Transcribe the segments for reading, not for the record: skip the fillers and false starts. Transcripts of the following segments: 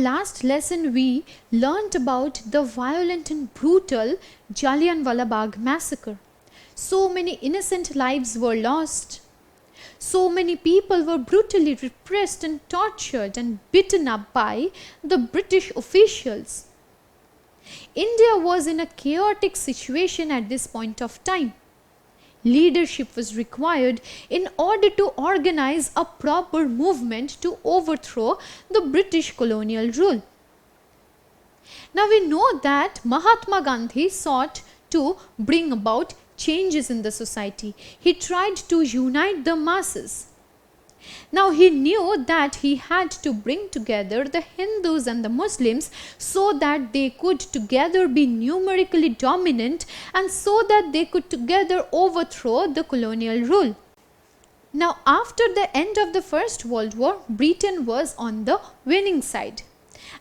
last lesson we learnt about the violent and brutal Jallianwala Bagh massacre. So many innocent lives were lost. So many people were brutally repressed and tortured and beaten up by the British officials. India was in a chaotic situation at this point of time. Leadership was required in order to organize a proper movement to overthrow the British colonial rule. Now we know that Mahatma Gandhi sought to bring about changes in the society. He tried to unite the masses. Now he knew that he had to bring together the Hindus and the Muslims so that they could together be numerically dominant and so that they could together overthrow the colonial rule. Now after the end of the First World War, Britain was on the winning side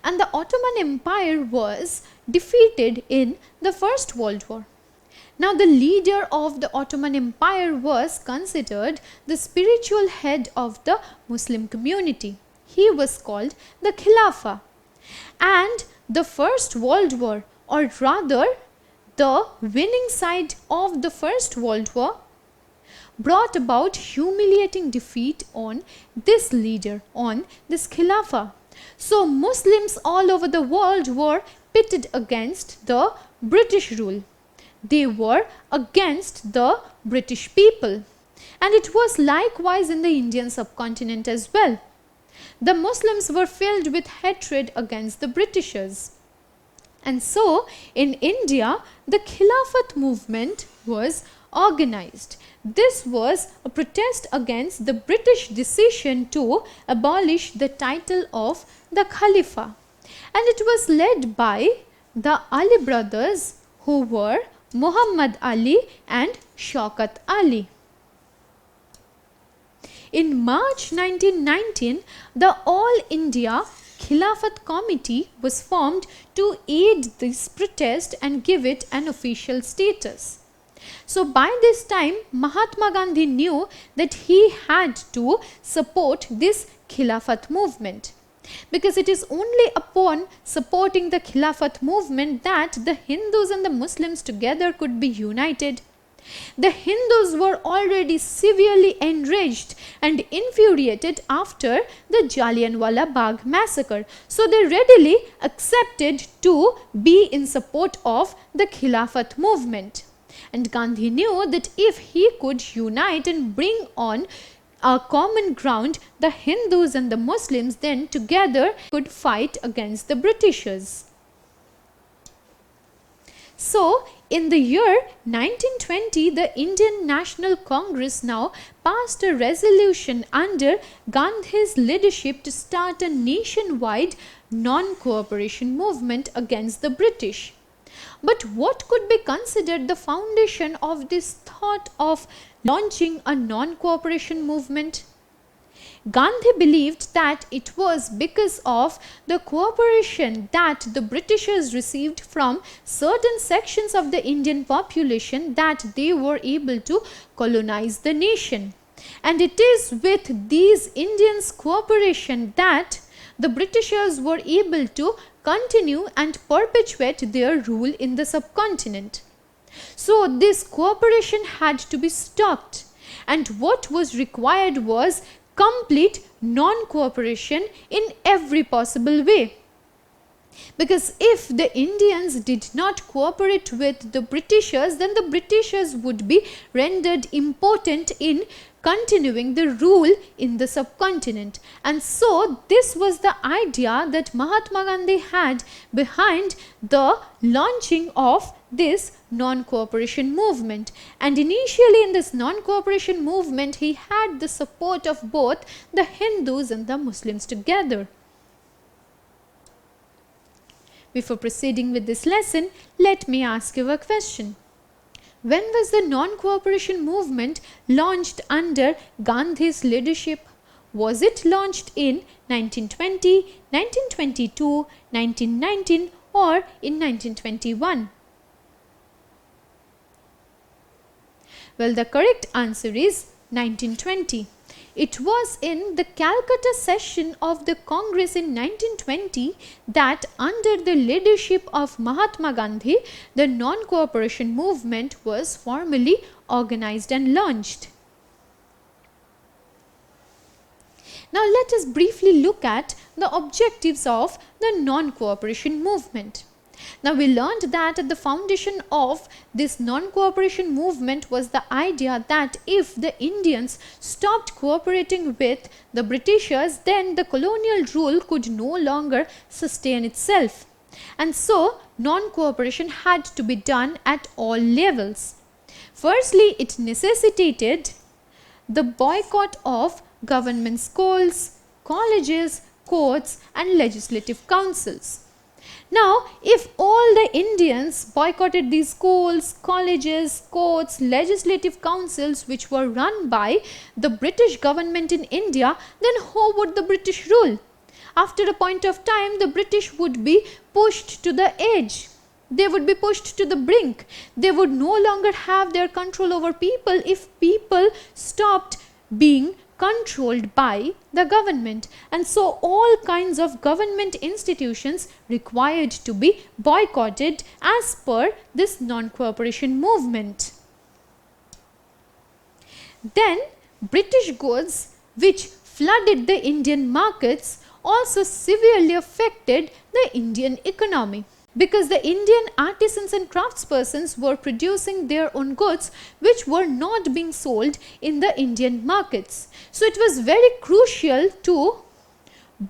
and the Ottoman Empire was defeated in the First World War. Now the leader of the Ottoman Empire was considered the spiritual head of the Muslim community. He was called the Khilafat. And the First World War, or rather the winning side of the First World War, brought about humiliating defeat on this leader, on this Khilafat. So Muslims all over the world were pitted against the British rule. They were against the British people. And it was likewise in the Indian subcontinent as well. The Muslims were filled with hatred against the Britishers. And so in India, the Khilafat movement was organized. This was a protest against the British decision to abolish the title of the Khalifa. And it was led by the Ali brothers, who were Muhammad Ali and Shaukat Ali. In March 1919, the All India Khilafat Committee was formed to aid this protest and give it an official status. So by this time, Mahatma Gandhi knew that he had to support this Khilafat movement, because it is only upon supporting the Khilafat movement that the Hindus and the Muslims together could be united. The Hindus were already severely enraged and infuriated after the Jallianwala Bagh massacre, so they readily accepted to be in support of the Khilafat movement. And Gandhi knew that if he could unite and bring on a common ground, the Hindus and the Muslims, then together could fight against the Britishers. So in the year 1920, the Indian National Congress now passed a resolution under Gandhi's leadership to start a nationwide non-cooperation movement against the British. But what could be considered the foundation of this thought of launching a non-cooperation movement? Gandhi believed that it was because of the cooperation that the Britishers received from certain sections of the Indian population that they were able to colonize the nation. And it is with these Indians' cooperation that the Britishers were able to continue and perpetuate their rule in the subcontinent. So this cooperation had to be stopped, and what was required was complete non-cooperation in every possible way. Because if the Indians did not cooperate with the Britishers, then the Britishers would be rendered impotent in continuing the rule in the subcontinent. And so this was the idea that Mahatma Gandhi had behind the launching of this non-cooperation movement. And initially in this non-cooperation movement, he had the support of both the Hindus and the Muslims together. Before proceeding with this lesson, let me ask you a question. When was the non-cooperation movement launched under Gandhi's leadership? Was it launched in 1920, 1922, 1919 or in 1921? Well, the correct answer is 1920. it was in the Calcutta session of the Congress in 1920 that under the leadership of Mahatma Gandhi, the non-cooperation movement was formally organized and launched. Now let us briefly look at the objectives of the non-cooperation movement. Now we learned that at the foundation of this non-cooperation movement was the idea that if the Indians stopped cooperating with the Britishers, then the colonial rule could no longer sustain itself. And so non-cooperation had to be done at all levels. Firstly, it necessitated the boycott of government schools, colleges, courts and legislative councils. Now, if all the Indians boycotted these schools, colleges, courts, legislative councils which were run by the British government in India, then how would the British rule? After a point of time, the British would be pushed to the edge. They would be pushed to the brink. They would no longer have their control over people if people stopped being controlled by the government, and so all kinds of government institutions required to be boycotted as per this non-cooperation movement. Then British goods which flooded the Indian markets also severely affected the Indian economy, because the Indian artisans and craftspersons were producing their own goods which were not being sold in the Indian markets. So it was very crucial to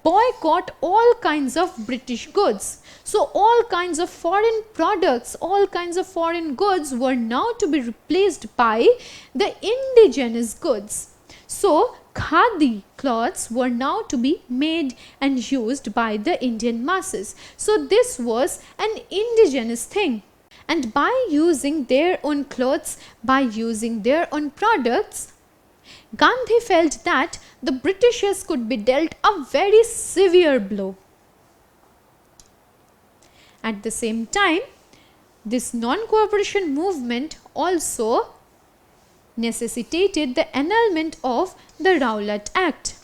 boycott all kinds of British goods. So all kinds of foreign products, all kinds of foreign goods were now to be replaced by the indigenous goods. So khadi cloths were now to be made and used by the Indian masses. So this was an indigenous thing. And by using their own clothes, by using their own products, Gandhi felt that the Britishers could be dealt a very severe blow. At the same time, this non-cooperation movement also necessitated the annulment of the Rowlatt Act.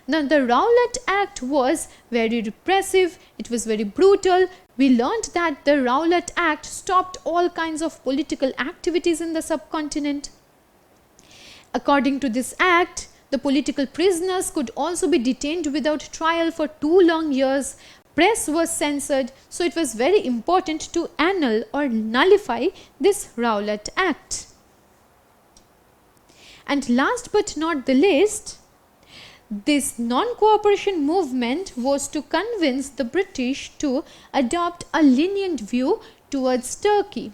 Now the Rowlatt Act was very repressive, it was very brutal. We learned that the Rowlatt Act stopped all kinds of political activities in the subcontinent. According to this act, the political prisoners could also be detained without trial for 2 long years. Press was censored, so it was very important to annul or nullify this Rowlatt Act. And last but not the least, this non-cooperation movement was to convince the British to adopt a lenient view towards Turkey.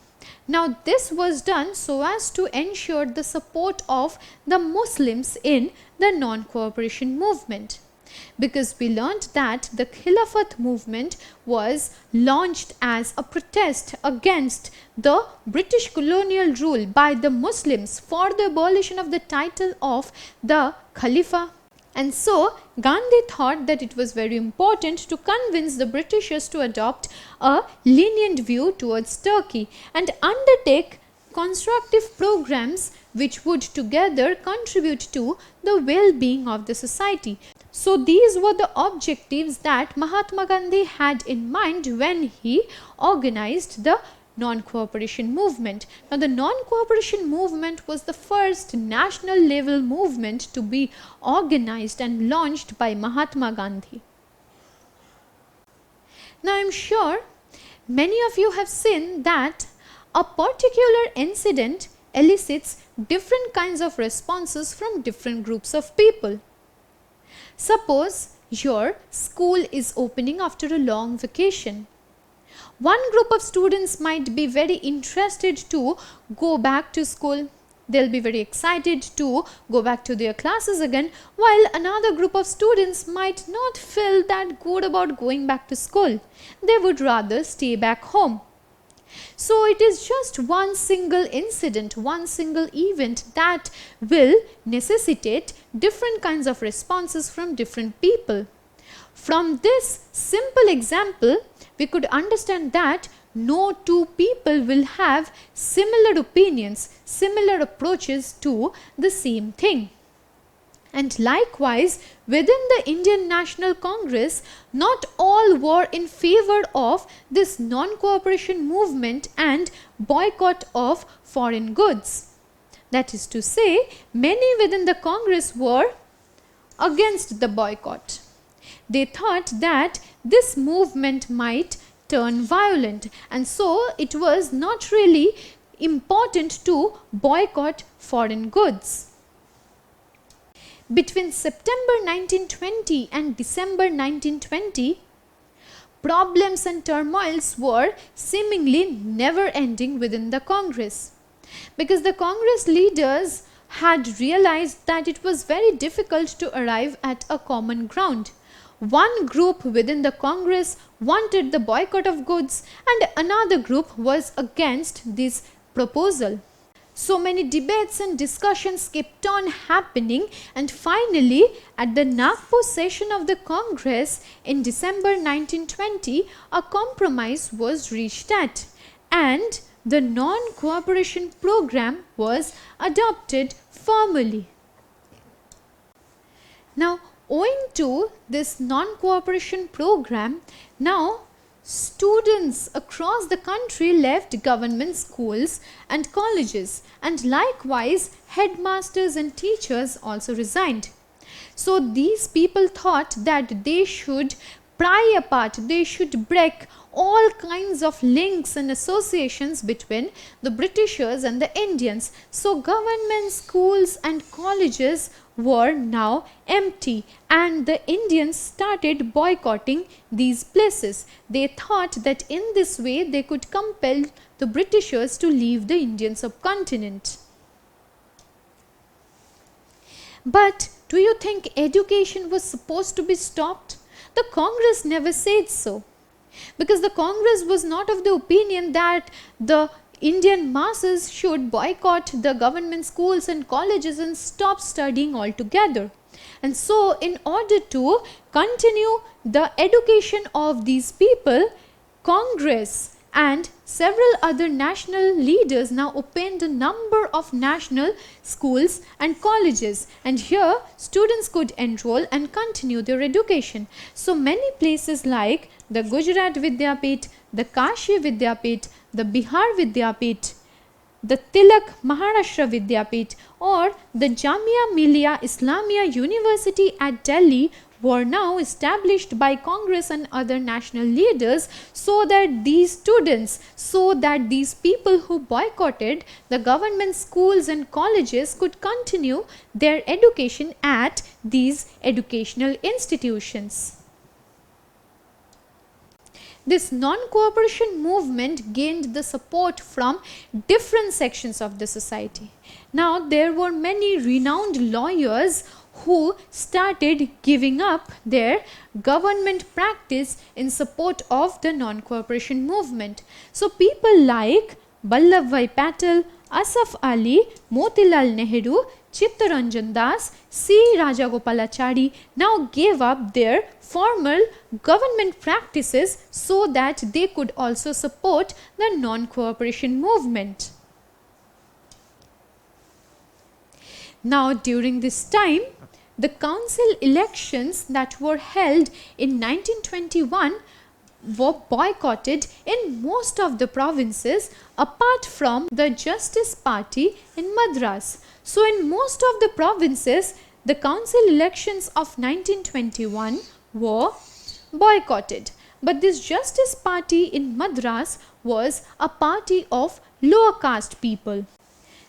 Now this was done so as to ensure the support of the Muslims in the non-cooperation movement, because we learnt that the Khilafat movement was launched as a protest against the British colonial rule by the Muslims for the abolition of the title of the Khalifa. And so Gandhi thought that it was very important to convince the Britishers to adopt a lenient view towards Turkey and undertake constructive programs which would together contribute to the well-being of the society. So these were the objectives that Mahatma Gandhi had in mind when he organized the non-cooperation movement. Now the non-cooperation movement was the first national level movement to be organized and launched by Mahatma Gandhi. Now I am sure many of you have seen that a particular incident elicits different kinds of responses from different groups of people. Suppose your school is opening after a long vacation. One group of students might be very interested to go back to school. They'll be very excited to go back to their classes again, while another group of students might not feel that good about going back to school. They would rather stay back home. So it is just one single incident, one single event that will necessitate different kinds of responses from different people. From this simple example, we could understand that no two people will have similar opinions, similar approaches to the same thing. And likewise, within the Indian National Congress, not all were in favor of this non-cooperation movement and boycott of foreign goods. That is to say, many within the Congress were against the boycott. They thought that this movement might turn violent, and so it was not really important to boycott foreign goods. Between September 1920 and December 1920, problems and turmoils were seemingly never ending within the Congress, because the Congress leaders had realized that it was very difficult to arrive at a common ground. One group within the Congress wanted the boycott of goods and another group was against this proposal. So many debates and discussions kept on happening, and finally at the Nagpur session of the Congress in December 1920, a compromise was reached at, and the non-cooperation program was adopted formally. Now, owing to this non-cooperation program, now students across the country left government schools and colleges, and likewise headmasters and teachers also resigned. So these people thought that they should pry apart, they should break all kinds of links and associations between the Britishers and the Indians. So government schools and colleges were now empty and the Indians started boycotting these places. They thought that in this way they could compel the Britishers to leave the Indian subcontinent. But do you think education was supposed to be stopped? The Congress never said so, because the Congress was not of the opinion that the Indian masses should boycott the government schools and colleges and stop studying altogether. And so in order to continue the education of these people, Congress and several other national leaders now opened a number of national schools and colleges, and here students could enroll and continue their education. So many places like the Gujarat Vidyapit, the Kashi Vidyapit, the Bihar Vidyapit, the Tilak Maharashtra Vidyapit or the Jamia Millia Islamia University at Delhi were now established by Congress and other national leaders, so that these students, so that these people who boycotted the government schools and colleges could continue their education at these educational institutions. This non-cooperation movement gained the support from different sections of the society. Now there were many renowned lawyers who started giving up their government practice in support of the non-cooperation movement. So people like Vallabhbhai Patel, Asaf Ali, Motilal Nehru, Chittaranjan Das, C. Rajagopalachari now gave up their formal government practices so that they could also support the non-cooperation movement. Now during this time, the council elections that were held in 1921 were boycotted in most of the provinces apart from the Justice Party in Madras. So in most of the provinces, the council elections of 1921 were boycotted. But this Justice Party in Madras was a party of lower caste people.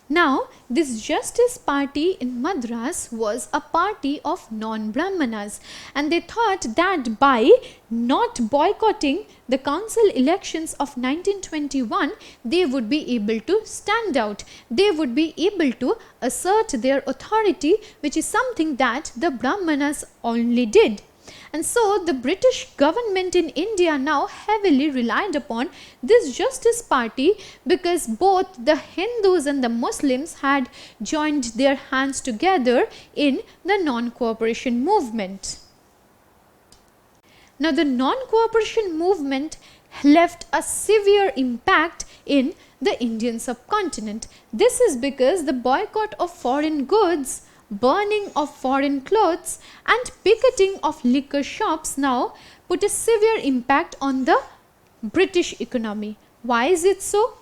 Now, this Justice Party in Madras was a party of non-Brahmanas, and they thought that by not boycotting the council elections of 1921, they would be able to stand out. They would be able to assert their authority, which is something that the Brahmanas only did. And so the British government in India now heavily relied upon this Justice Party, because both the Hindus and the Muslims had joined their hands together in the non-cooperation movement. Now the non-cooperation movement left a severe impact in the Indian subcontinent. This is because the boycott of foreign goods burning of foreign clothes, and picketing of liquor shops now put a severe impact on the British economy. Why is it so?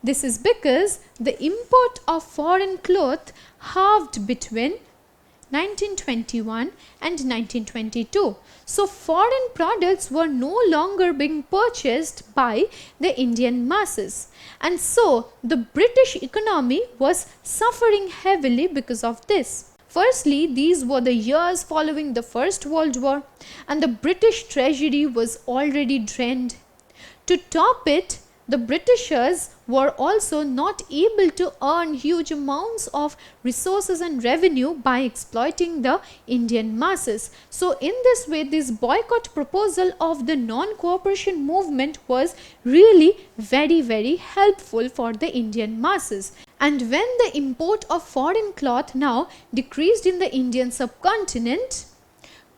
This is because the import of foreign cloth halved between 1921 and 1922. So foreign products were no longer being purchased by the Indian masses, and so the British economy was suffering heavily because of this. Firstly, these were the years following the First World War, and the British treasury was already drained. To top it, the Britishers were also not able to earn huge amounts of resources and revenue by exploiting the Indian masses. So in this way, this boycott proposal of the non-cooperation movement was really very helpful for the Indian masses. And when the import of foreign cloth now decreased in the Indian subcontinent,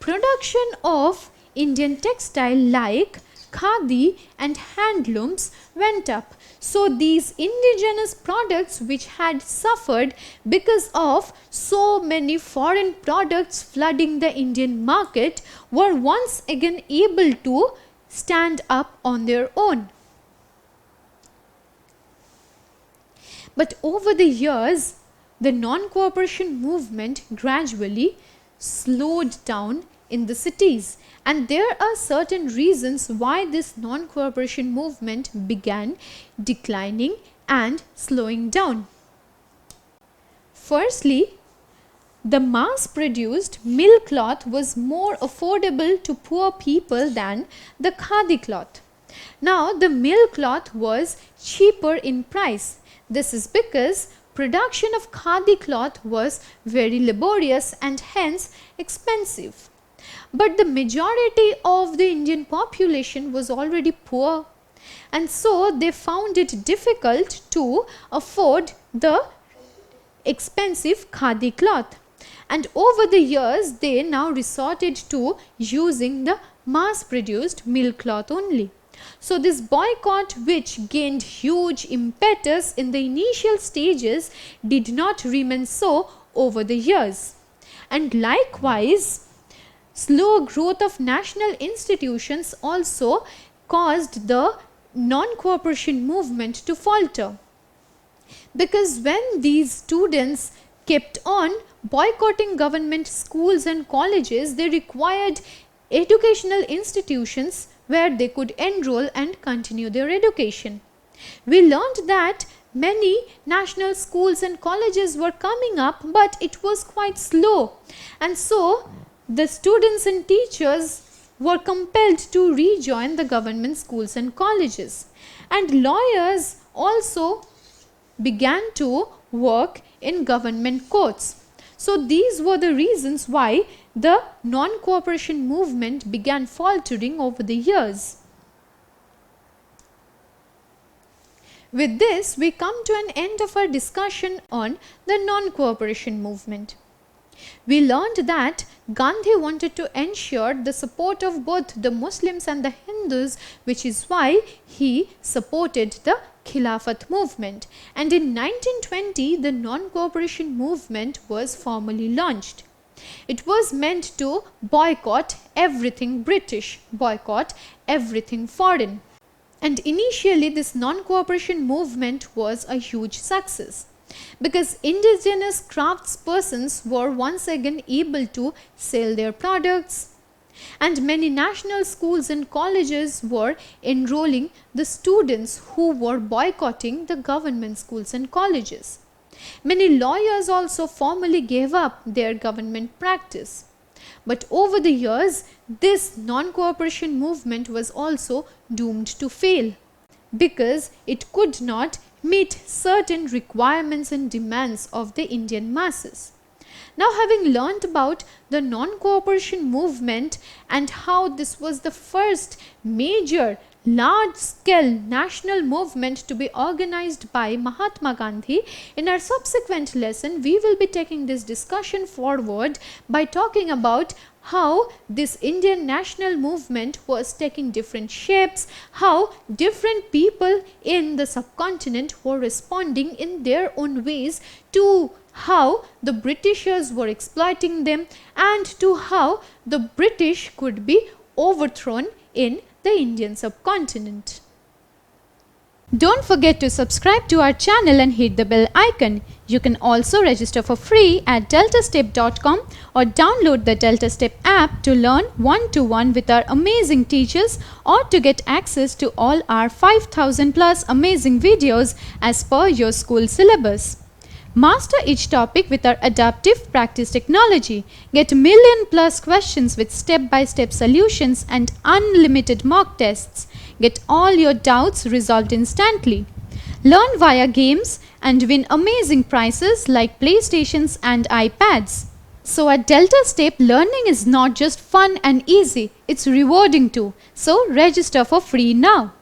production of Indian textile like khadi and handlooms went up. So these indigenous products which had suffered because of so many foreign products flooding the Indian market were once again able to stand up on their own. But over the years, the non-cooperation movement gradually slowed down in the cities, and there are certain reasons why this non-cooperation movement began declining and slowing down. Firstly, the mass-produced mill cloth was more affordable to poor people than the khadi cloth. Now the mill cloth was cheaper in price. This is because production of khadi cloth was very laborious and hence expensive. But the majority of the Indian population was already poor, and so they found it difficult to afford the expensive khadi cloth. And over the years, they now resorted to using the mass-produced mill cloth only. So this boycott, which gained huge impetus in the initial stages, did not remain so over the years. And likewise, slow growth of national institutions also caused the non-cooperation movement to falter. Because when these students kept on boycotting government schools and colleges, they required educational institutions where they could enroll and continue their education. We learned that many national schools and colleges were coming up, but it was quite slow, and so the students and teachers were compelled to rejoin the government schools and colleges, and lawyers also began to work in government courts. So these were the reasons why the non-cooperation movement began faltering over the years. With this, we come to an end of our discussion on the non-cooperation movement. We learned that Gandhi wanted to ensure the support of both the Muslims and the Hindus, which is why he supported the Khilafat movement. And in 1920, the non-cooperation movement was formally launched. It was meant to boycott everything British, boycott everything foreign. And initially, this non-cooperation movement was a huge success, because indigenous craftspersons were once again able to sell their products, and many national schools and colleges were enrolling the students who were boycotting the government schools and colleges. Many lawyers also formally gave up their government practice. But over the years, this non-cooperation movement was also doomed to fail, because it could not meet certain requirements and demands of the Indian masses. Now, having learnt about the non-cooperation movement and how this was the first major large-scale national movement to be organized by Mahatma Gandhi. In our subsequent lesson, we will be taking this discussion forward by talking about how this Indian national movement was taking different shapes, how different people in the subcontinent were responding in their own ways to how the Britishers were exploiting them, and to how the British could be overthrown in the Indian subcontinent. Don't forget to subscribe to our channel and hit the bell icon. You can also register for free at DeltaStep.com or download the DeltaStep app to learn one-to-one with our amazing teachers, or to get access to all our 5,000 plus amazing videos as per your school syllabus. Master each topic with our adaptive practice technology. Get million plus questions with step-by-step solutions and unlimited mock tests. Get all your doubts resolved instantly. Learn via games and win amazing prizes like PlayStations and iPads. So at DeltaStep, learning is not just fun and easy, it's rewarding too. So register for free now.